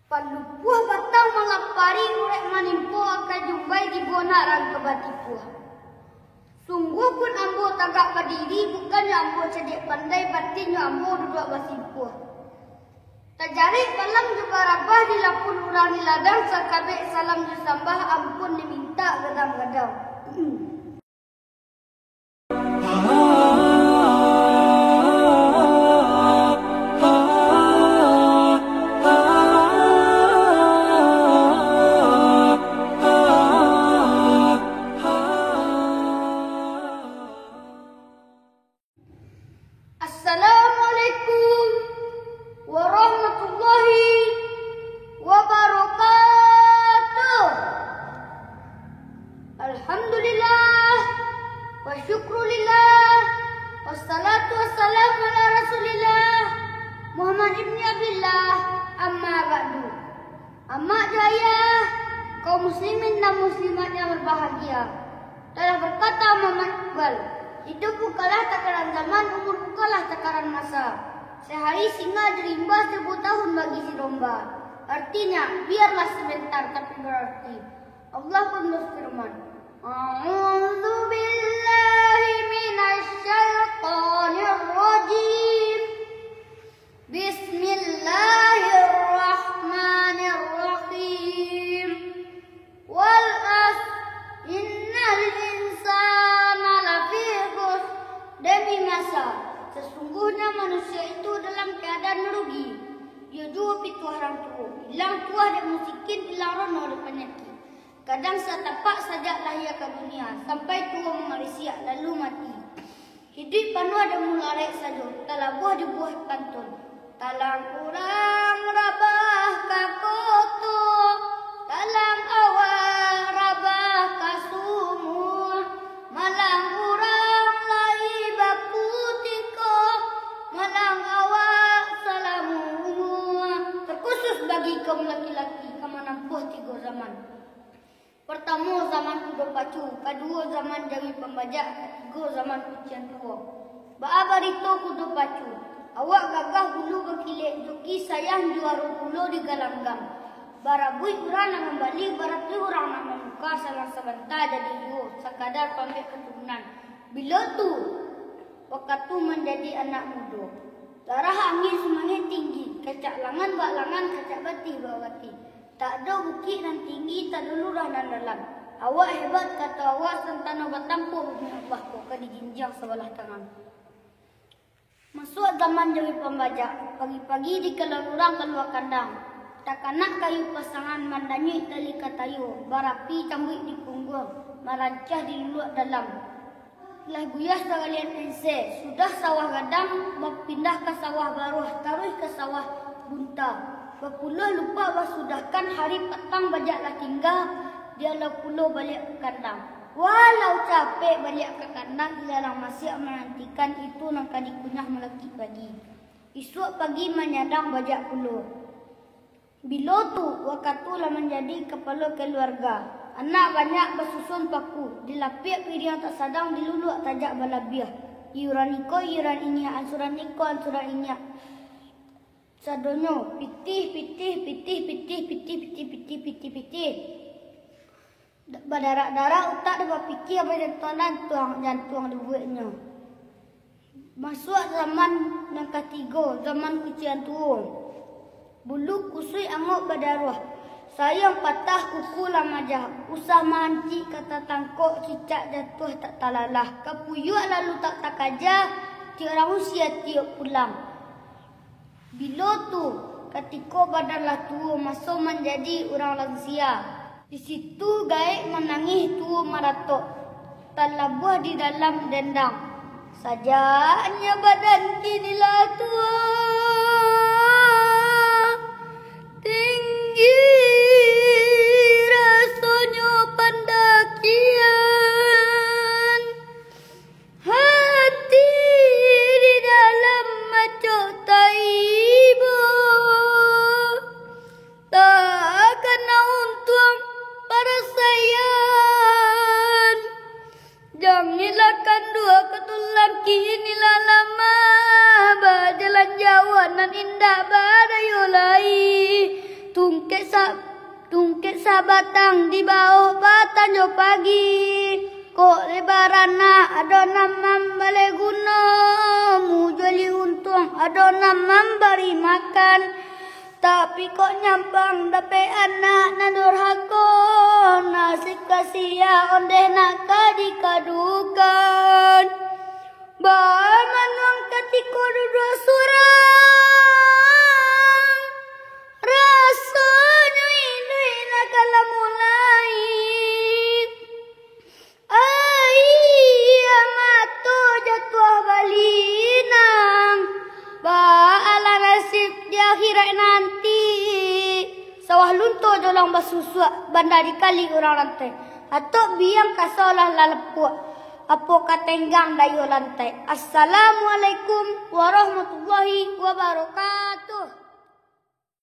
Palupuh batang malapari urek manimpo akan jumpai di bonaran kebatipuh. Sungguh pun ambo tagak berdiri, bukannya ambo cedek pandai, batinnya ambo duduk basimpuh. Tajarik malam juga rabah di lapun urani ladang, sakabek salam disambah ampun diminta gadam-gadam. Assalamualaikum warahmatullahi wabarakatuh. Alhamdulillah wa syukrulillah wassalatu wassalamu ala rasulillah Muhammad ibn Abdullah, amma ba'du. Amma jaya kaum muslimin dan muslimat yang berbahagia. Telah berkata Muhammad Iqbal, hidup bukalah takaran zaman, umur bukalah takaran masa. Sehari singa dirimba, 1000 tahun bagi si domba. Artinya, biarlah sebentar tapi berarti. Allah pun berfirman, A'udzu billahi minasyaitonir rajim. Bismillahirrahmanirrahim. Wal as innal insana lafi khusr. Demi masa, sesungguhnya manusia itu dalam keadaan merugi. Dia jua pitu orang tua, hilang tuah dan musikin, hilang rono oleh penyakit. Kadang setapak sajalah ia ke dunia, sampai tua mengalisia lalu mati. Hidup penuh ada mularek saja, talah buah di buah pantun. Talang kurang rabah kakoto, talang awal rabah kasumur, malang kurang lai bakutiko, malang awal salamumur. Terkhusus bagi kaum laki-laki kamu nampuh 3 zaman. Pertama zaman kuda pacu, kedua zaman jawi pembajak, ketiga zaman kucian tua. Ba'a barito kuda pacu, awak gagah bulu berkilik, joki sayang juara bulu di galanggam. Barabui orang nak membalik, barabui orang nak membuka, salah sebentar jadi hiu, sekadar pamit keturunan. Bila tu, waktu menjadi anak muda. Darah angin semangat tinggi, kacak langan bak langan, kacak bati bak bati. Tak ada bukit dan tinggi, tak ada lurah dan dalam. Awak hebat kata awak, sentana bertampuh bumi abah kau ke dijinjang sebelah tangan. Masuk zaman jawi pembajak, pagi-pagi di keluarang keluar kandang. Tak kanak kayu pasangan, mandanyui tali katayu, barapi cambuk di punggung, marancah di luluak dalam. Lah guyah sekalian ense, sudah sawah gadang, berpindah ke sawah baruh, taruh ke sawah bunta. Berpuluh lupa bersudahkan, hari petang bajaklah tinggal, dialah puluh balik ke kandang. Walau capek balik ke kandang, dialah masih menantikan itu nangka dikunyah melekit pagi. Esok pagi menyadang bajak puluh. Bila tu, wakatulah menjadi kepala keluarga. Anak banyak bersusun paku, dilapik piring tak sadang, diluluk tajak balabiah. Iuran iko, iuran inya, ansuran iko, ansuran inya. Sadonyo, pitih. Berdarak-darak utak dia berfikir apa jantung dibuatnya. Masuk zaman yang ketiga, zaman kucian tua. Bulu kusui angok berdarah. Sayang patah kuku lamajah. Usah manci kata tangkok, cicak jatuh tak talalah. Kapuyuk lalu tak kaja, tiap orang usia tiap pulang. Bila tu, ketika badanlah tua, masuk menjadi orang lansia. Di situ gaib menangis tua maratok, terlabuh di dalam dendang. Sajanya badan kinilah tua, tinggi rasanya pendakian. Hati di dalam macok taiba, tak kena untung perasaan. Jangan hilangkan dua ketulan, kinilah lama berjalan jauh na batang di bawah batang jo pagi. Kok lebarana adona mambale guna. Mujali untung adona memberi makan. Tapi kok nyampang dape anak na durhaka. Nasib kasia onde nak kadikadukan. Bamanang ketika duduk surang. Rasanya ini nak kalah mulai. Matu jatuh balinang. Ba'ala nasib di akhirat nanti. Sawah luntur jolang basusuk bandar dikali orang lantai. Atau biang kasolah lalepuk. Apa katenggang dayo lantai. Assalamualaikum warahmatullahi wabarakatuh.